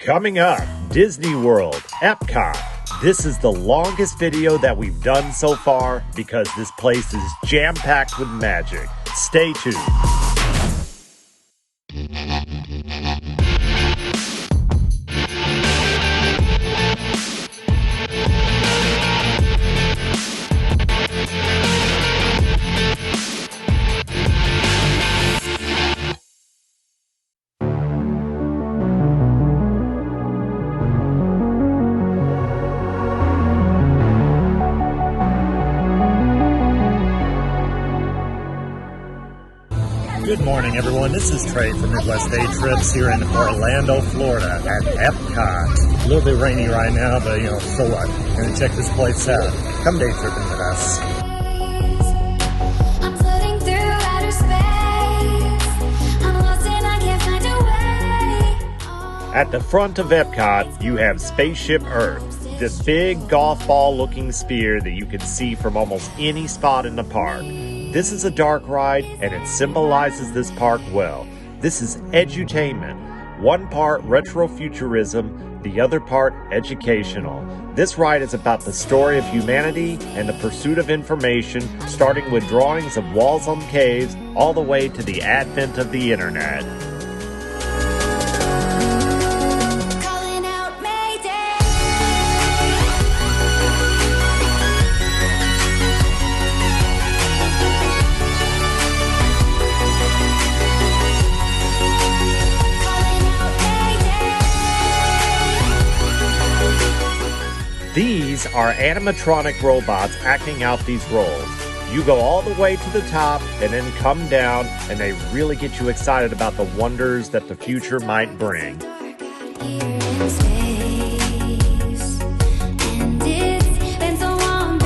Coming up, Disney World, Epcot. This is the longest video that we've done so far because this place is jam-packed with magic. Stay tuned. Good morning, everyone. This is Trey from Midwest Day Trips here in Orlando, Florida at Epcot. A little bit rainy right now, but so what? Gonna check this place out. Come day tripping with us. I'm floating through outer space. I'm lost and I can't find a way. At the front of Epcot, you have Spaceship Earth, this big golf ball looking sphere that you can see from almost any spot in the park. This is a dark ride, and it symbolizes this park well. This is edutainment. One part retrofuturism, the other part educational. This ride is about the story of humanity and the pursuit of information, starting with drawings of walls on caves, all the way to the advent of the internet. Calling out Mayday. These are animatronic robots acting out these roles. You go all the way to the top and then come down, and they really get you excited about the wonders that the future might bring. Here in space. And it's been so long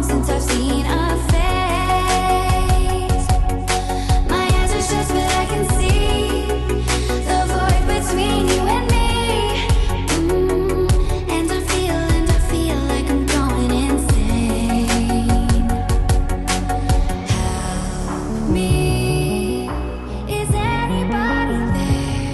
since I've seen a face. My eyes are shut, but I can see the void between you and me. And I feel like I'm going insane. Help me. Is anybody there?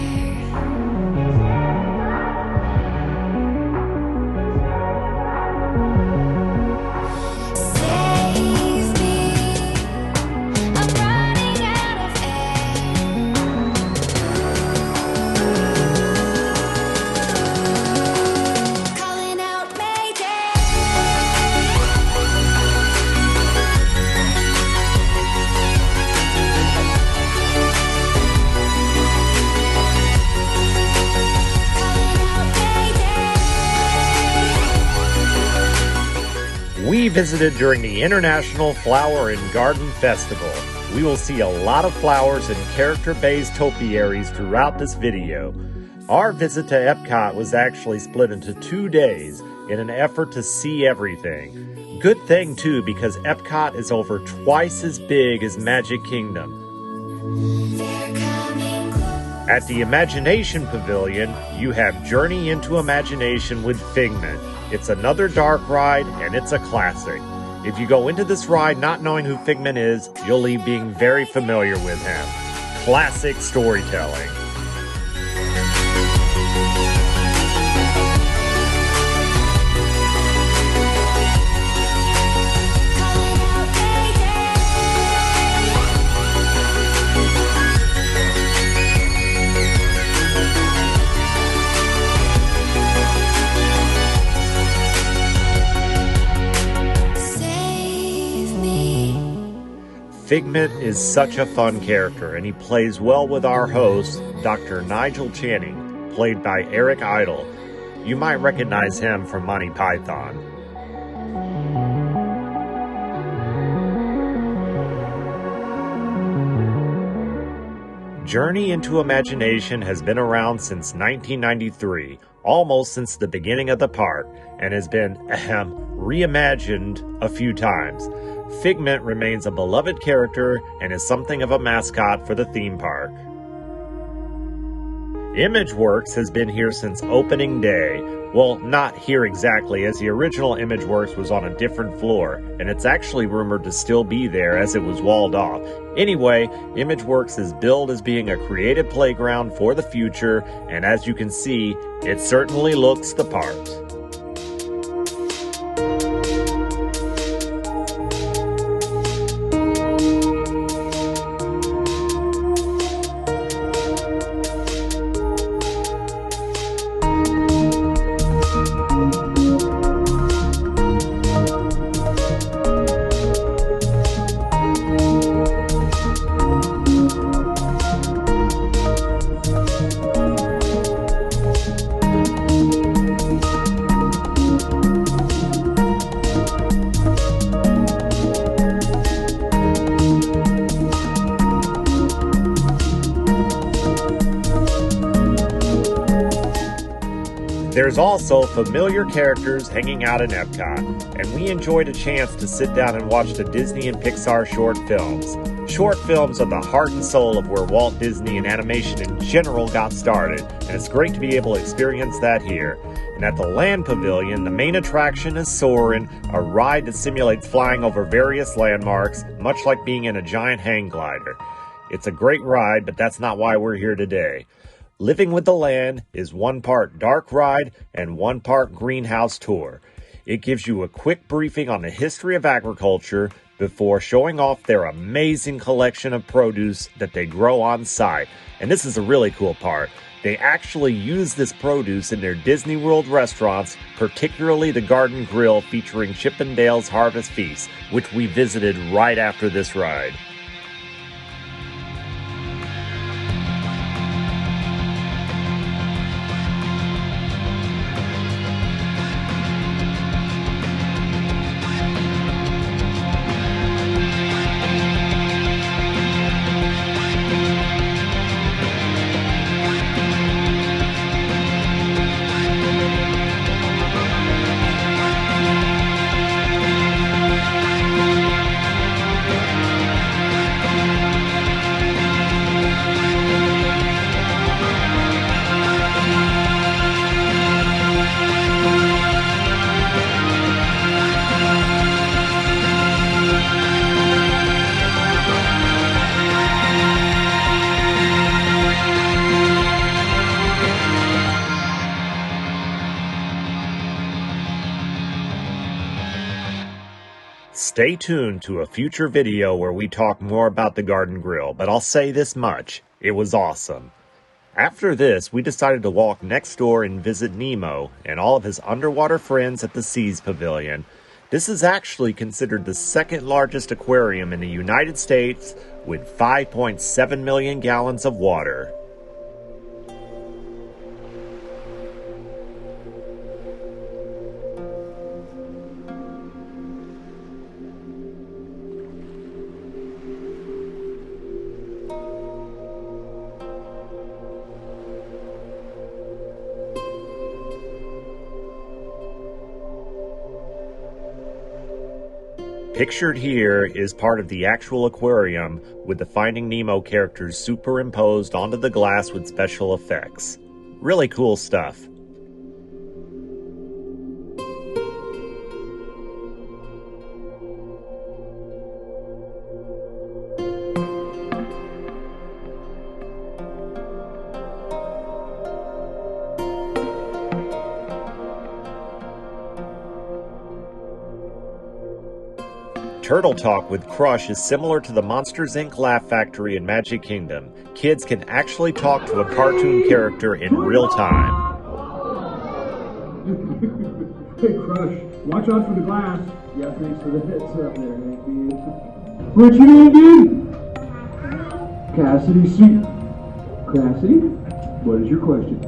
Save me. I'm running out of air. Calling out Mayday. We visited during the International Flower and Garden Festival. We will see a lot of flowers and character-based topiaries throughout this video. Our visit to Epcot was actually split into 2 days in an effort to see everything. Good thing too, because Epcot is over twice as big as Magic Kingdom. They're coming close. At the Imagination Pavilion, you have Journey into Imagination with Figment. It's another dark ride, and it's a classic. If you go into this ride not knowing who Figment is, you'll leave being very familiar with him. Classic storytelling. Calling out Mayday. Save me. Figment is such a fun character, and he plays well with our host, Dr. Nigel Channing, played by Eric Idle. You might recognize him from Monty Python. Journey into Imagination has been around since 1993, almost since the beginning of the park, and has been reimagined a few times. Figment remains a beloved character and is something of a mascot for the theme park. ImageWorks has been here since opening day. Well, not here exactly, as the original ImageWorks was on a different floor, and it's actually rumored to still be there as it was walled off. Anyway, ImageWorks is billed as being a creative playground for the future, and as you can see, it certainly looks the part. There's also familiar characters hanging out in Epcot, and we enjoyed a chance to sit down and watch the Disney and Pixar short films. Short films are the heart and soul of where Walt Disney and animation in general got started, and it's great to be able to experience that here. And at the Land Pavilion, the main attraction is Soarin', a ride that simulates flying over various landmarks, much like being in a giant hang glider. It's a great ride, but that's not why we're here today. Living with the Land is one part dark ride and one part greenhouse tour. It gives you a quick briefing on the history of agriculture before showing off their amazing collection of produce that they grow on site. And this is a really cool part. They actually use this produce in their Disney World restaurants, particularly the Garden Grill featuring Chip 'n Dale's Harvest Feast, which we visited right after this ride. Stay tuned to a future video where we talk more about the Garden Grill, but I'll say this much, it was awesome. After this, we decided to walk next door and visit Nemo and all of his underwater friends at the Seas Pavilion. This is actually considered the second largest aquarium in the United States with 5.7 million gallons of water. Pictured here is part of the actual aquarium with the Finding Nemo characters superimposed onto the glass with special effects. Really cool stuff. Turtle Talk with Crush is similar to the Monsters Inc. Laugh Factory in Magic Kingdom. Kids can actually talk to a cartoon character in real time. Hey, Crush, watch out for the glass. Yeah, thanks for the heads up there, Hanky. What you name, dude? Cassidy Sweet. Cassidy, what is your question?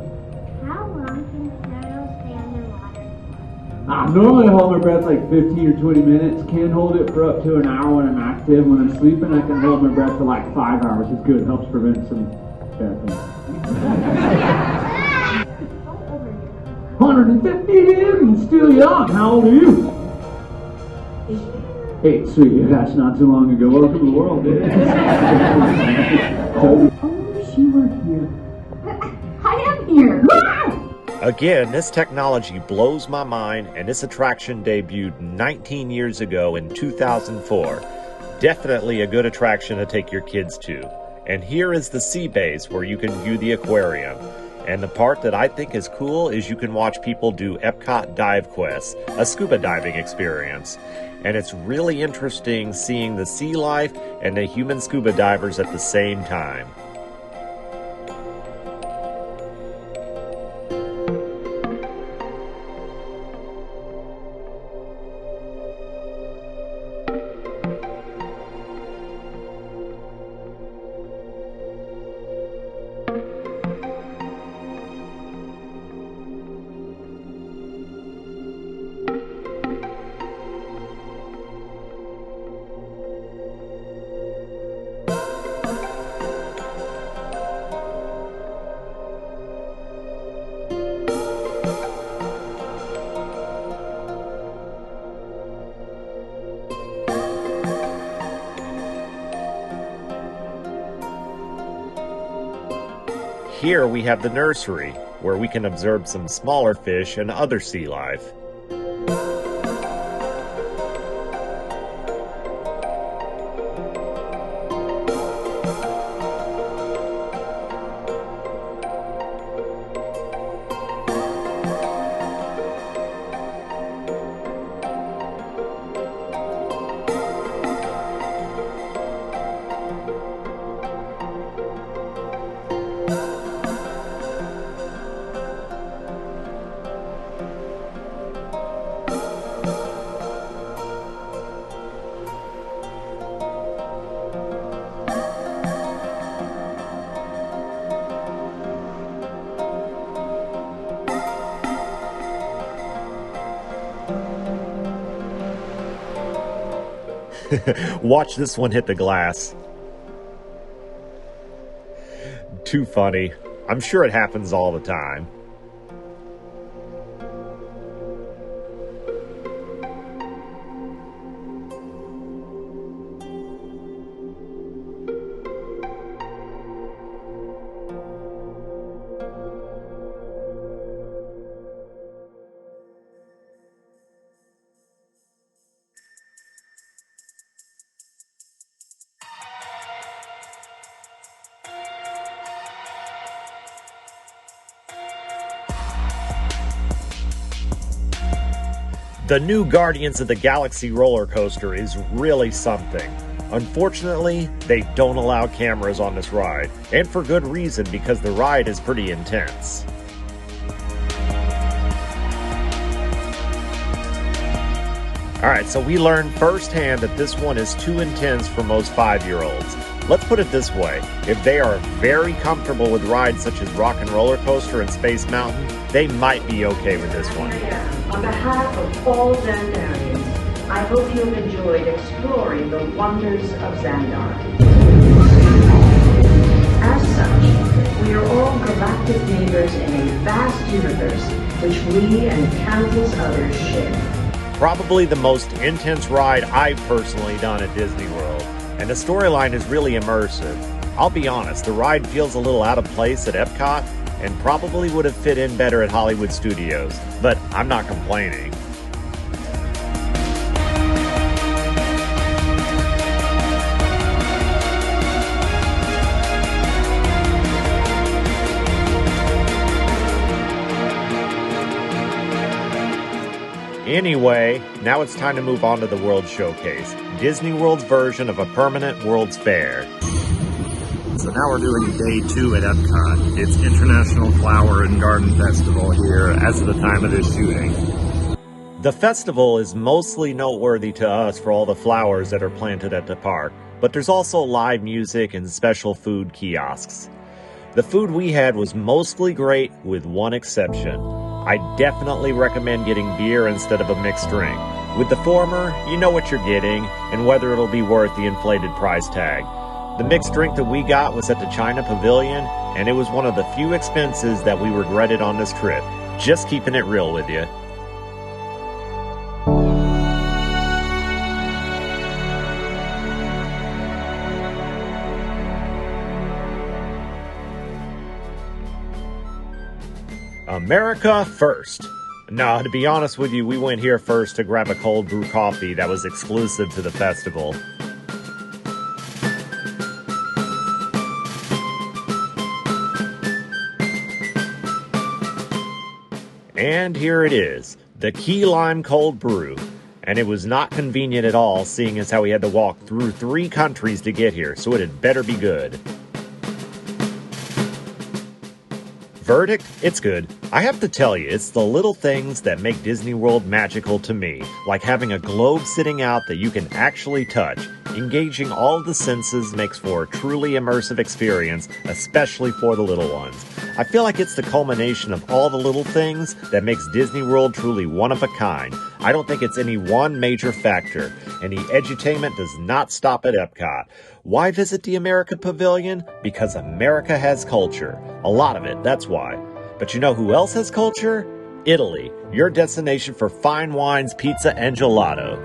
How long can turtles stay underwater? Normally I hold my breath like 15 or 20 minutes. Can hold it for up to an hour when I'm active. When I'm sleeping, I can hold my breath for like 5 hours. It's good. It helps prevent some bad things. 150 and still young. How old are you? 8. Sweet. That's not too long ago. Welcome to the world, dude. Oh, she worked here. I Again, this technology blows my mind, and this attraction debuted 19 years ago in 2004. Definitely a good attraction to take your kids to. And here is the sea base where you can view the aquarium. And the part that I think is cool is you can watch people do Epcot Dive Quest, a scuba diving experience. And it's really interesting seeing the sea life and the human scuba divers at the same time. Here we have the nursery, where we can observe some smaller fish and other sea life. Watch this one hit the glass. Too funny. I'm sure it happens all the time. The new Guardians of the Galaxy roller coaster is really something. Unfortunately, they don't allow cameras on this ride, and for good reason because the ride is pretty intense. Alright, so we learned firsthand that this one is too intense for most 5-year-olds. Let's put it this way, if they are very comfortable with rides such as Rock and Roller Coaster and Space Mountain, they might be okay with this one. On behalf of all Xandarians, I hope you have enjoyed exploring the wonders of Xandar. As such, we are all galactic neighbors in a vast universe which we and countless others share. Probably the most intense ride I've personally done at Disney World, and the storyline is really immersive. I'll be honest, the ride feels a little out of place at Epcot, and probably would have fit in better at Hollywood Studios, but I'm not complaining. Anyway, now it's time to move on to the World Showcase, Disney World's version of a permanent World's Fair. So now we're doing day 2 at Epcot. It's International Flower and Garden Festival here as of the time of this shooting. The festival is mostly noteworthy to us for all the flowers that are planted at the park, but there's also live music and special food kiosks. The food we had was mostly great with one exception. I definitely recommend getting beer instead of a mixed drink. With the former, you know what you're getting and whether it'll be worth the inflated price tag. The mixed drink that we got was at the China Pavilion, and it was one of the few expenses that we regretted on this trip. Just keeping it real with you. America first. No, to be honest with you, we went here first to grab a cold brew coffee that was exclusive to the festival. And here it is, the key lime cold brew. And it was not convenient at all, seeing as how we had to walk through 3 countries to get here, so it had better be good. Verdict? It's good. I have to tell you, it's the little things that make Disney World magical to me, like having a globe sitting out that you can actually touch. Engaging all of the senses makes for a truly immersive experience, especially for the little ones. I feel like it's the culmination of all the little things that makes Disney World truly one of a kind. I don't think it's any one major factor, and the edutainment does not stop at Epcot. Why visit the America Pavilion? Because America has culture. A lot of it, that's why. But you know who else has culture? Italy, your destination for fine wines, pizza, and gelato.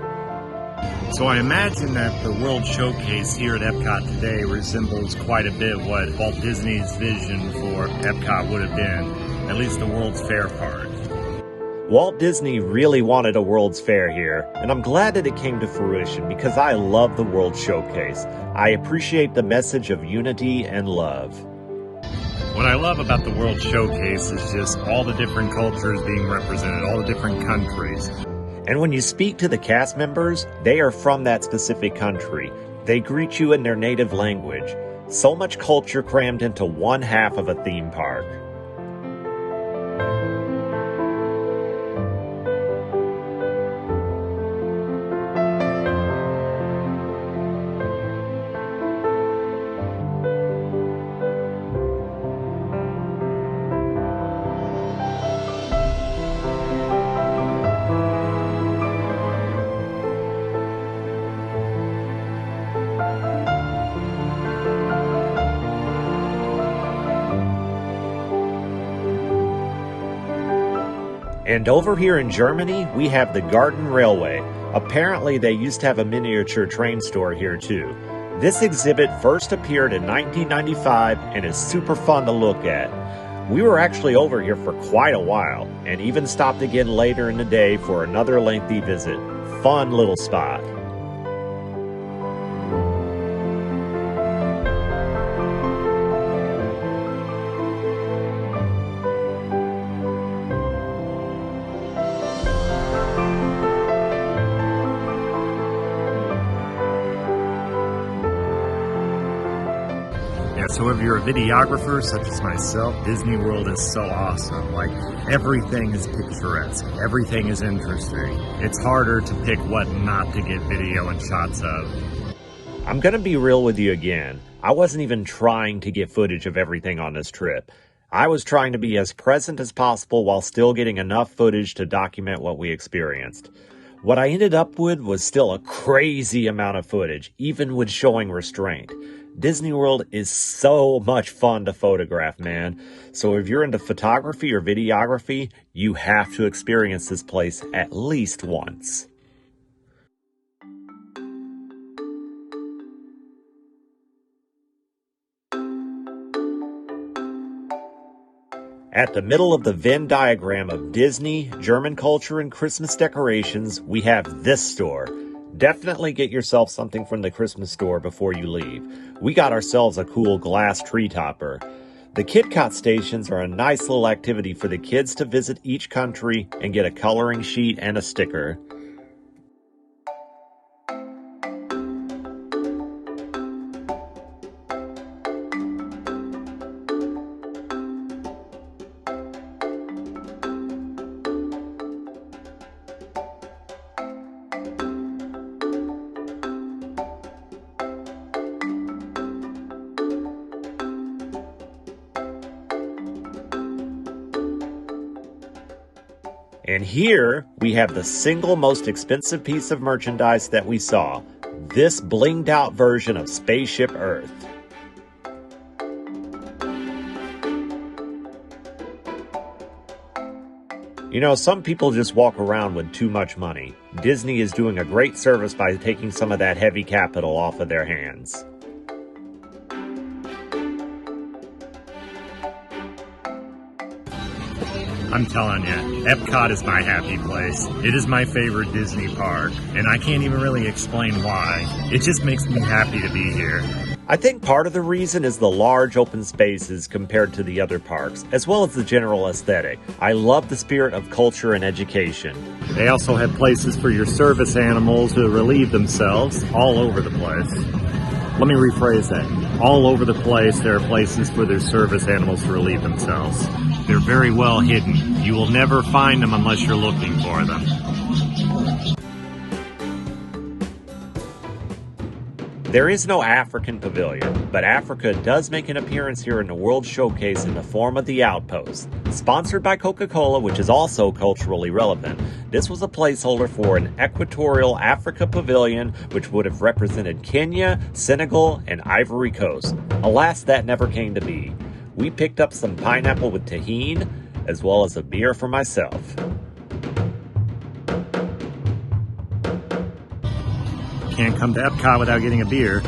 So I imagine that the World Showcase here at Epcot today resembles quite a bit what Walt Disney's vision for Epcot would have been, at least the World's Fair part. Walt Disney really wanted a World's Fair here, and I'm glad that it came to fruition because I love the World Showcase. I appreciate the message of unity and love. What I love about the World Showcase is just all the different cultures being represented, all the different countries. And when you speak to the cast members, they are from that specific country. They greet you in their native language. So much culture crammed into one half of a theme park. And over here in Germany, we have the Garden Railway. Apparently, they used to have a miniature train store here too. This exhibit first appeared in 1995 and is super fun to look at. We were actually over here for quite a while, and even stopped again later in the day for another lengthy visit. Fun little spot. So if you're a videographer such as myself, Disney World is so awesome. Like, everything is picturesque. Everything is interesting. It's harder to pick what not to get video and shots of. I'm gonna be real with you again. I wasn't even trying to get footage of everything on this trip. I was trying to be as present as possible while still getting enough footage to document what we experienced. What I ended up with was still a crazy amount of footage, even with showing restraint. Disney World is so much fun to photograph, man. So if you're into photography or videography, you have to experience this place at least once. At the middle of the Venn diagram of Disney, German culture, and Christmas decorations, we have this store. Definitely get yourself something from the Christmas store before you leave. We got ourselves a cool glass tree topper. The KitKat stations are a nice little activity for the kids to visit each country and get a coloring sheet and a sticker. And here we have the single most expensive piece of merchandise that we saw, this blinged out version of Spaceship Earth. You know, some people just walk around with too much money. Disney is doing a great service by taking some of that heavy capital off of their hands. I'm telling you, Epcot is my happy place. It is my favorite Disney park, and I can't even really explain why. It just makes me happy to be here. I think part of the reason is the large open spaces compared to the other parks, as well as the general aesthetic. I love the spirit of culture and education. They also have places for your service animals to relieve themselves all over the place. Let me rephrase that. All over the place, there are places for their service animals to relieve themselves. They're very well hidden. You will never find them unless you're looking for them. There is no African pavilion, but Africa does make an appearance here in the World Showcase in the form of the Outpost. Sponsored by Coca-Cola, which is also culturally relevant, this was a placeholder for an equatorial Africa pavilion, which would have represented Kenya, Senegal, and Ivory Coast. Alas, that never came to be. We picked up some pineapple with tahine, as well as a beer for myself. Can't come to Epcot without getting a beer.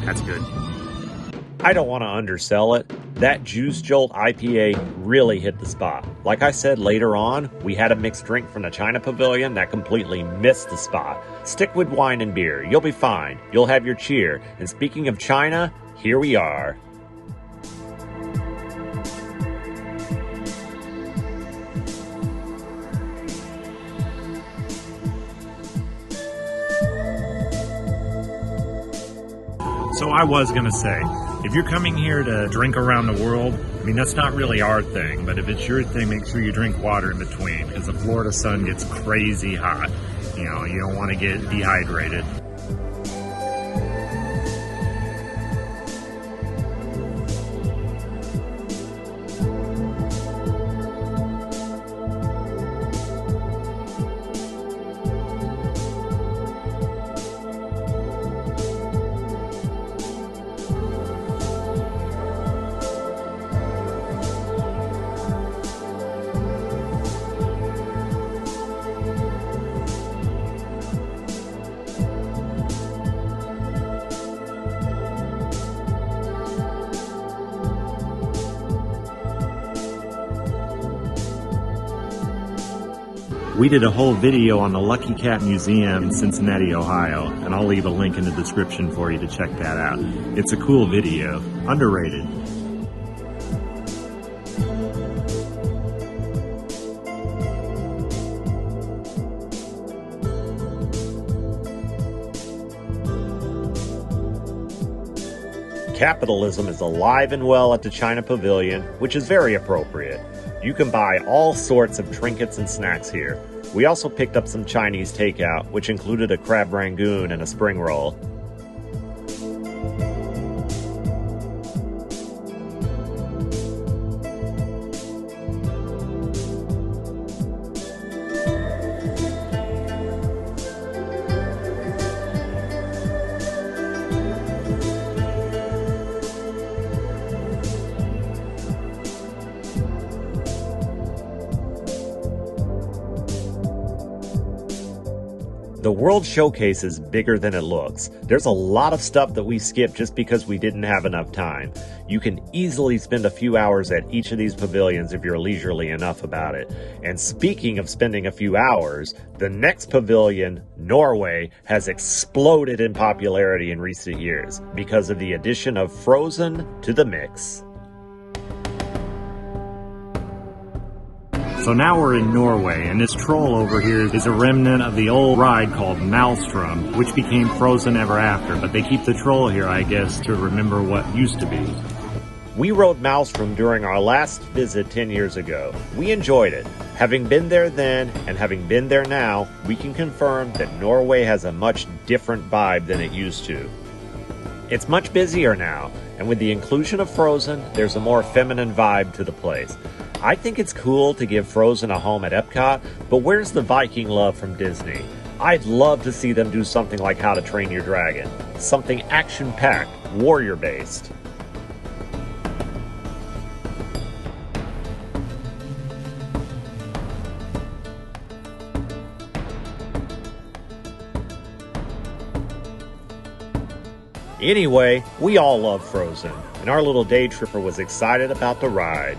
That's good. I don't want to undersell it. That Juice Jolt IPA really hit the spot. Like I said, later on, we had a mixed drink from the China Pavilion that completely missed the spot. Stick with wine and beer. You'll be fine. You'll have your cheer. And speaking of China, here we are. So I was going to say, if you're coming here to drink around the world, I mean, that's not really our thing, but if it's your thing, make sure you drink water in between, because the Florida sun gets crazy hot. You know, you don't want to get dehydrated. We did a whole video on the Lucky Cat Museum in Cincinnati, Ohio, and I'll leave a link in the description for you to check that out. It's a cool video. Underrated. Capitalism is alive and well at the China Pavilion, which is very appropriate. You can buy all sorts of trinkets and snacks here. We also picked up some Chinese takeout, which included a crab rangoon and a spring roll. The World Showcase is bigger than it looks. There's a lot of stuff that we skipped just because we didn't have enough time. You can easily spend a few hours at each of these pavilions if you're leisurely enough about it. And speaking of spending a few hours, the next pavilion, Norway, has exploded in popularity in recent years because of the addition of Frozen to the mix. So now we're in Norway, and this troll over here is a remnant of the old ride called Maelstrom, which became Frozen Ever After, but they keep the troll here, I guess, to remember what used to be. We rode Maelstrom during our last visit 10 years ago. We enjoyed it. Having been there then, and having been there now, we can confirm that Norway has a much different vibe than it used to. It's much busier now, and with the inclusion of Frozen, there's a more feminine vibe to the place. I think it's cool to give Frozen a home at Epcot, but where's the Viking love from Disney? I'd love to see them do something like How to Train Your Dragon. Something action-packed, warrior-based. Anyway, we all love Frozen, and our little day tripper was excited about the ride.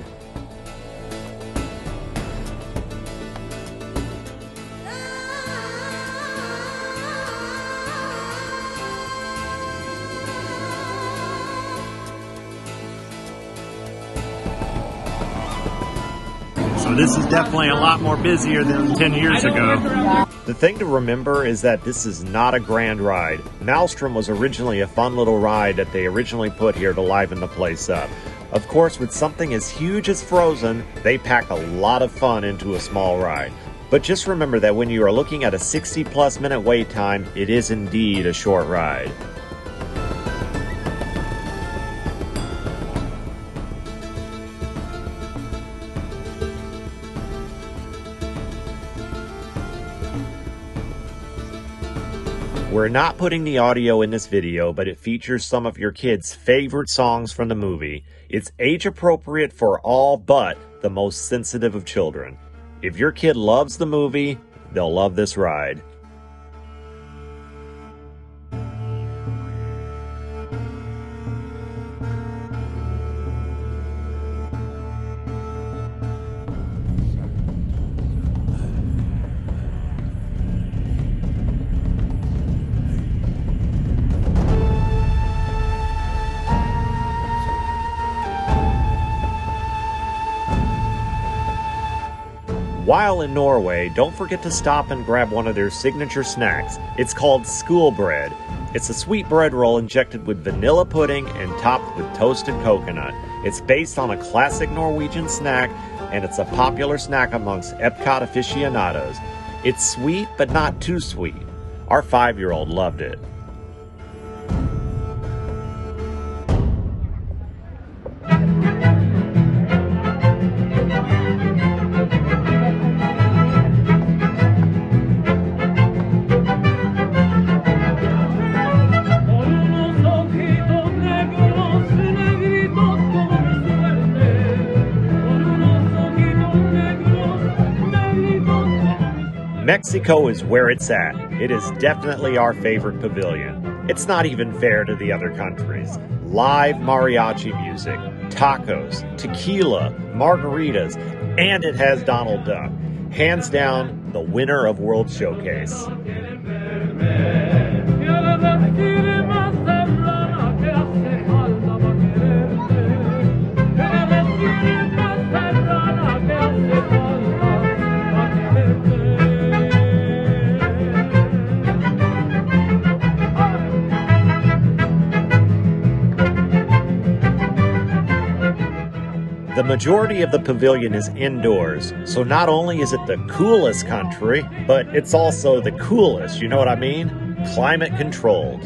So this is definitely a lot more busier than 10 years ago. The thing to remember is that this is not a grand ride. Maelstrom was originally a fun little ride that they originally put here to liven the place up. Of course, with something as huge as Frozen, they pack a lot of fun into a small ride. But just remember that when you are looking at a 60+ minute wait time, it is indeed a short ride. We're not putting the audio in this video, but it features some of your kids' favorite songs from the movie. It's age appropriate for all but the most sensitive of children. If your kid loves the movie, they'll love this ride. While in Norway, don't forget to stop and grab one of their signature snacks. It's called school bread. It's a sweet bread roll injected with vanilla pudding and topped with toasted coconut. It's based on a classic Norwegian snack, and it's a popular snack amongst Epcot aficionados. It's sweet, but not too sweet. Our 5-year-old loved it. Mexico is where it's at. It is definitely our favorite pavilion. It's not even fair to the other countries. Live mariachi music, tacos, tequila, margaritas, and it has Donald Duck. Hands down, the winner of World Showcase. The majority of the pavilion is indoors, so not only is it the coolest country, but it's also the coolest, you know what I mean? Climate controlled.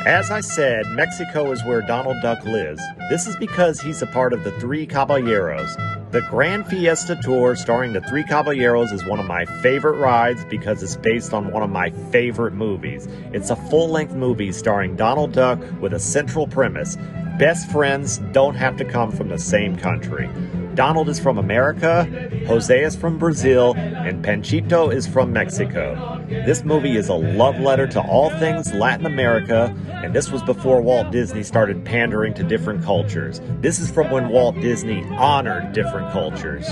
As I said, Mexico is where Donald Duck lives. This is because he's a part of the Three Caballeros. The Grand Fiesta Tour starring the Three Caballeros is one of my favorite rides because it's based on one of my favorite movies. It's a full-length movie starring Donald Duck with a central premise. Best friends don't have to come from the same country. Donald is from America, Jose is from Brazil, and Panchito is from Mexico. This movie is a love letter to all things Latin America, and this was before Walt Disney started pandering to different cultures. This is from when Walt Disney honored different cultures.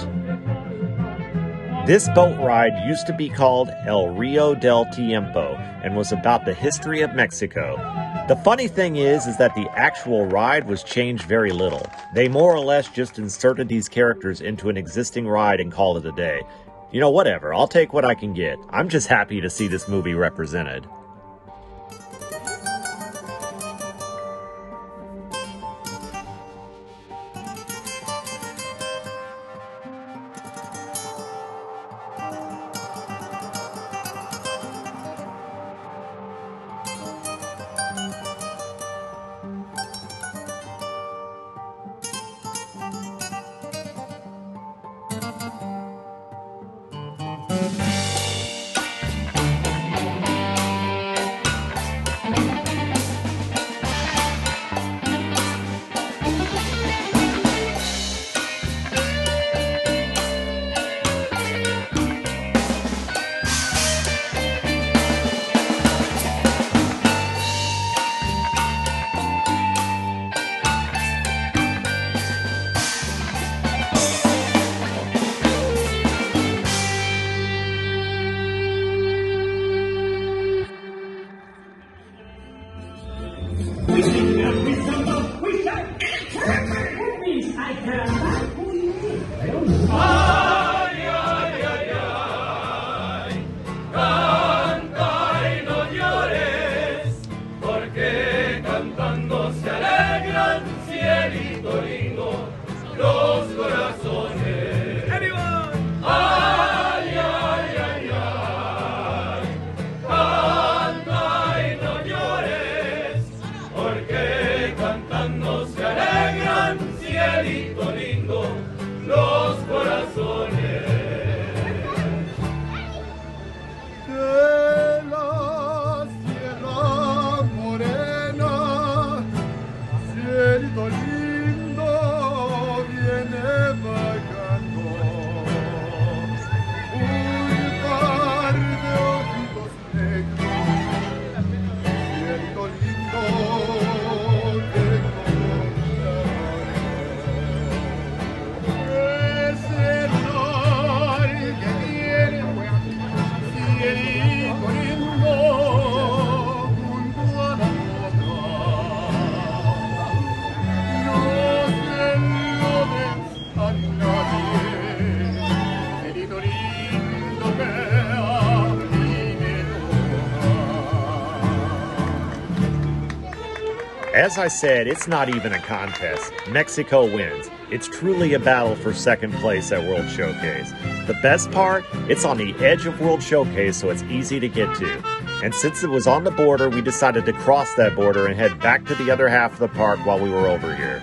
This boat ride used to be called El Rio del Tiempo and was about the history of Mexico. The funny thing is that the actual ride was changed very little. They more or less just inserted these characters into an existing ride and called it a day. You know, whatever, I'll take what I can get. I'm just happy to see this movie represented. As I said, it's not even a contest. Mexico wins. It's truly a battle for second place at World Showcase. The best part, it's on the edge of World Showcase, so it's easy to get to. And since it was on the border, we decided to cross that border and head back to the other half of the park while we were over here.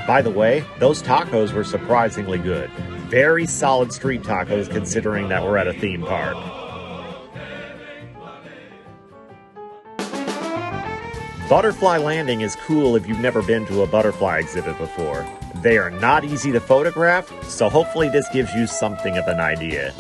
By the way, those tacos were surprisingly good. Very solid street tacos considering that we're at a theme park. Butterfly Landing is cool if you've never been to a butterfly exhibit before. They are not easy to photograph, so hopefully this gives you something of an idea.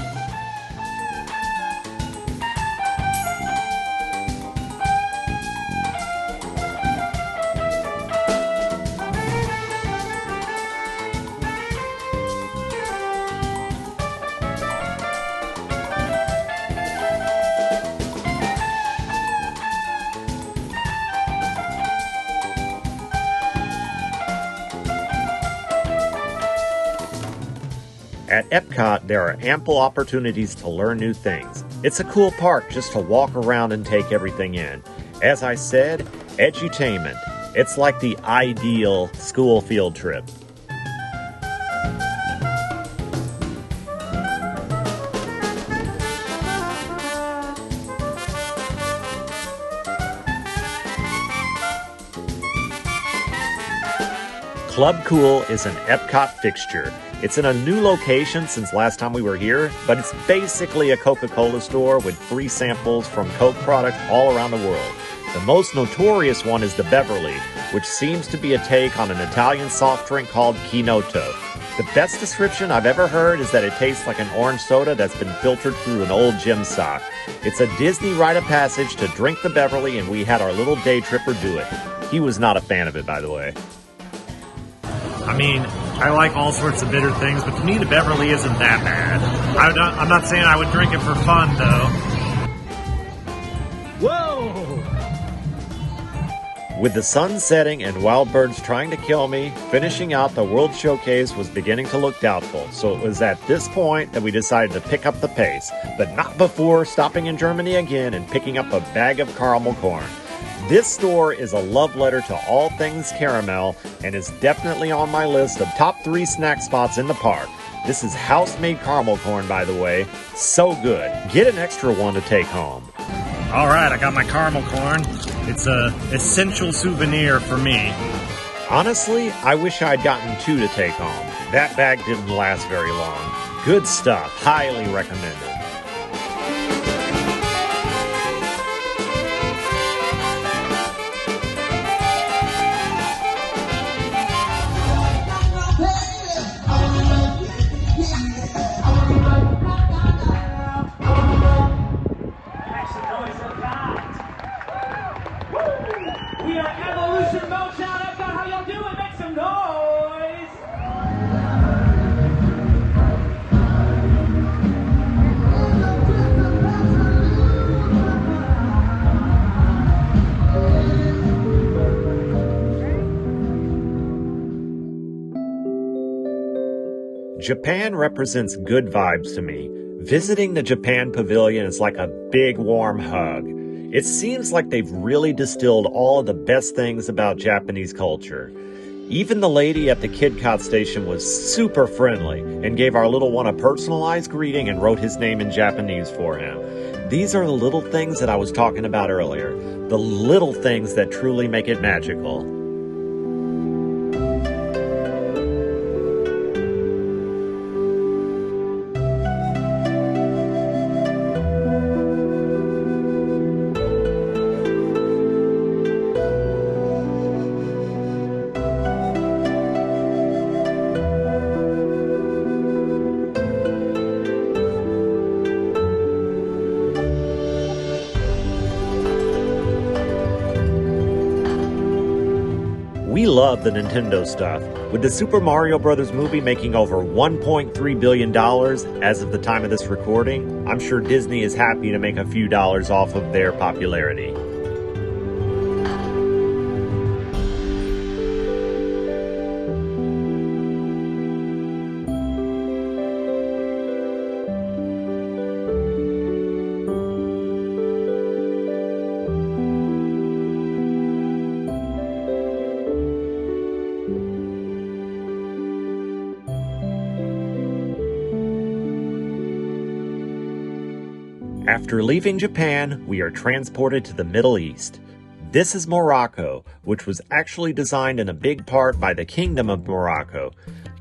At Epcot, there are ample opportunities to learn new things. It's a cool park just to walk around and take everything in. As I said, edutainment. It's like the ideal school field trip. Club Cool is an Epcot fixture. It's in a new location since last time we were here, but it's basically a Coca-Cola store with free samples from Coke products all around the world. The most notorious one is the Beverly, which seems to be a take on an Italian soft drink called Kinoto. The best description I've ever heard is that it tastes like an orange soda that's been filtered through an old gym sock. It's a Disney rite of passage to drink the Beverly, and we had our little day tripper do it. He was not a fan of it, by the way. I mean, I like all sorts of bitter things, but to me the Beverly isn't that bad. I'm not saying I would drink it for fun, though. Whoa! With the sun setting and wild birds trying to kill me, finishing out the World Showcase was beginning to look doubtful, so it was at this point that we decided to pick up the pace, but not before stopping in Germany again and picking up a bag of caramel corn. This store is a love letter to all things caramel and is definitely on my list of top 3 snack spots in the park. This is house-made caramel corn, by the way. So good. Get an extra one to take home. All right, I got my caramel corn. It's an essential souvenir for me. Honestly, I wish I'd gotten 2 to take home. That bag didn't last very long. Good stuff. Highly recommended. Japan represents good vibes to me. Visiting the Japan Pavilion is like a big warm hug. It seems like they've really distilled all of the best things about Japanese culture. Even the lady at the KidCot station was super friendly and gave our little one a personalized greeting and wrote his name in Japanese for him. These are the little things that I was talking about earlier, the little things that truly make it magical. We love the Nintendo stuff. With the Super Mario Bros. Movie making over $1.3 billion as of the time of this recording, I'm sure Disney is happy to make a few dollars off of their popularity. After leaving Japan, we are transported to the Middle East. This is Morocco, which was actually designed in a big part by the Kingdom of Morocco.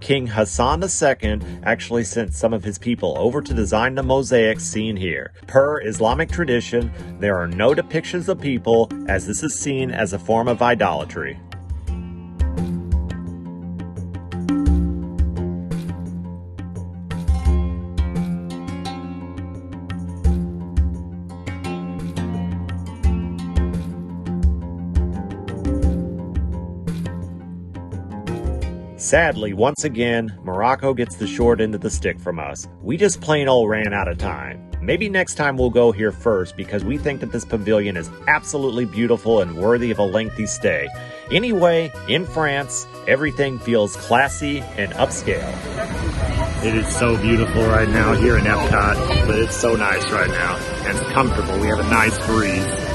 King Hassan II actually sent some of his people over to design the mosaics seen here. Per Islamic tradition, there are no depictions of people, as this is seen as a form of idolatry. Sadly, once again, Morocco gets the short end of the stick from us. We just plain old ran out of time. Maybe next time we'll go here first because we think that this pavilion is absolutely beautiful and worthy of a lengthy stay. Anyway, in France, everything feels classy and upscale. It is so beautiful right now here in Epcot, but it's so nice right now and it's comfortable. We have a nice breeze.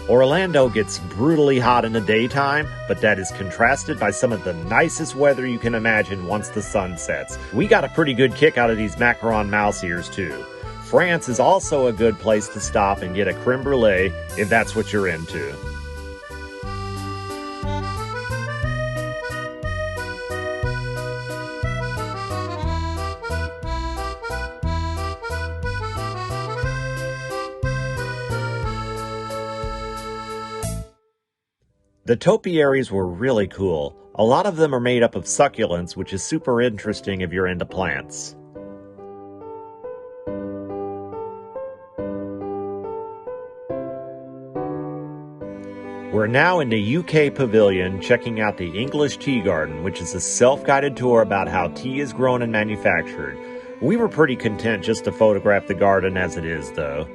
Orlando gets brutally hot in the daytime, but that is contrasted by some of the nicest weather you can imagine once the sun sets. We got a pretty good kick out of these macaron mouse ears too. France is also a good place to stop and get a creme brulee if that's what you're into. The topiaries were really cool. A lot of them are made up of succulents, which is super interesting if you're into plants. We're now in the UK Pavilion checking out the English Tea Garden, which is a self-guided tour about how tea is grown and manufactured. We were pretty content just to photograph the garden as it is, though.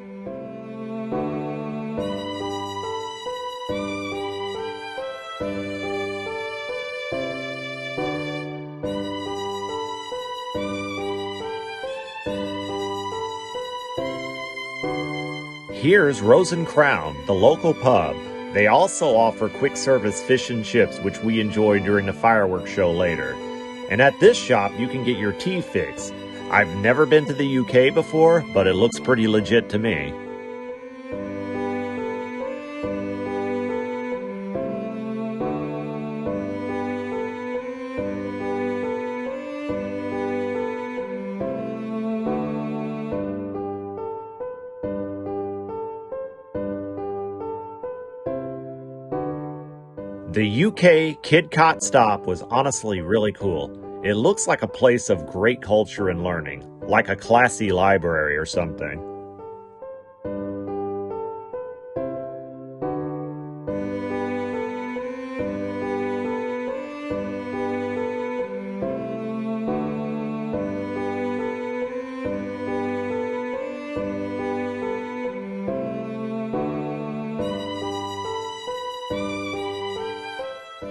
Here's Rose and Crown, the local pub. They also offer quick service fish and chips, which we enjoyed during the fireworks show later. And at this shop, you can get your tea fix. I've never been to the UK before, but it looks pretty legit to me. The UK KidCot stop was honestly really cool. It looks like a place of great culture and learning, like a classy library or something.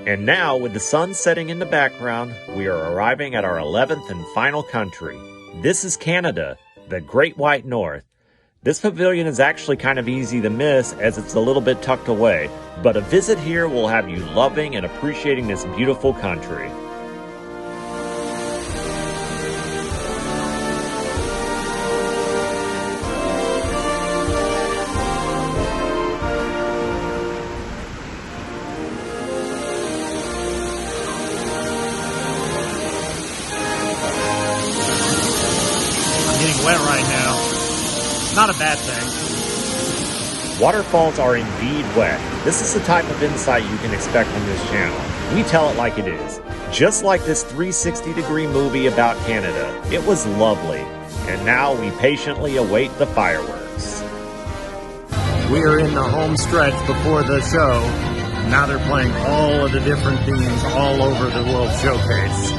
And now, with the sun setting in the background, we are arriving at our 11th and final country. This is Canada, the Great White North. This pavilion is actually kind of easy to miss as it's a little bit tucked away, but a visit here will have you loving and appreciating this beautiful country. Getting wet right now. Not a bad thing. Waterfalls are indeed wet. This is the type of insight you can expect from this channel. We tell it like it is. Just like this 360-degree movie about Canada. It was lovely. And now we patiently await the fireworks. We are in the home stretch before the show. Now they're playing all of the different themes all over the World Showcase.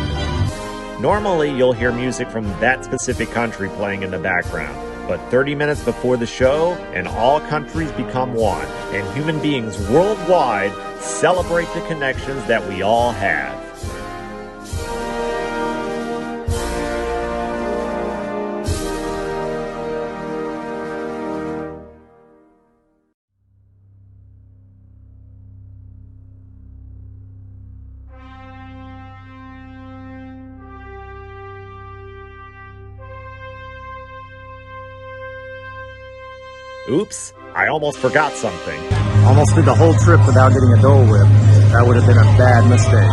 Normally, you'll hear music from that specific country playing in the background, but 30 minutes before the show, and all countries become one, and human beings worldwide celebrate the connections that we all have. Oops, I almost forgot something. Almost did the whole trip without getting a Dole Whip. That would have been a bad mistake.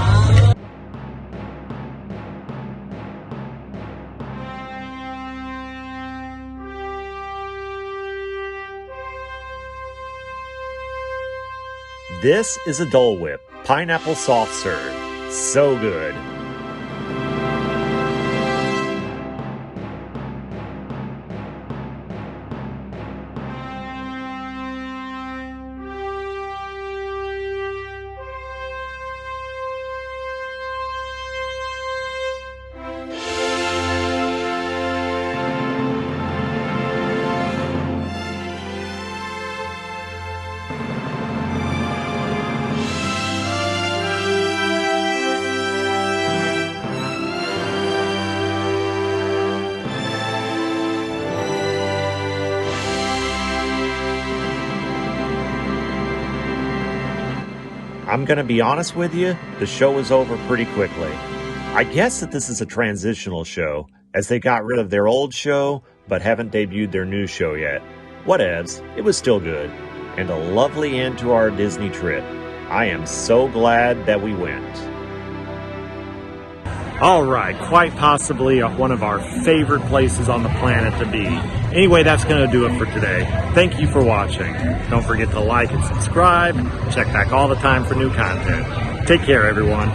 This is a Dole Whip, pineapple soft serve. So good. I'm gonna be honest with you, the show was over pretty quickly. I guess that this is a transitional show, as they got rid of their old show, but haven't debuted their new show yet. Whatevs, it was still good. And a lovely end to our Disney trip. I am so glad that we went. Alright, quite possibly one of our favorite places on the planet to be. Anyway, that's going to do it for today. Thank you for watching. Don't forget to like and subscribe. Check back all the time for new content. Take care, everyone.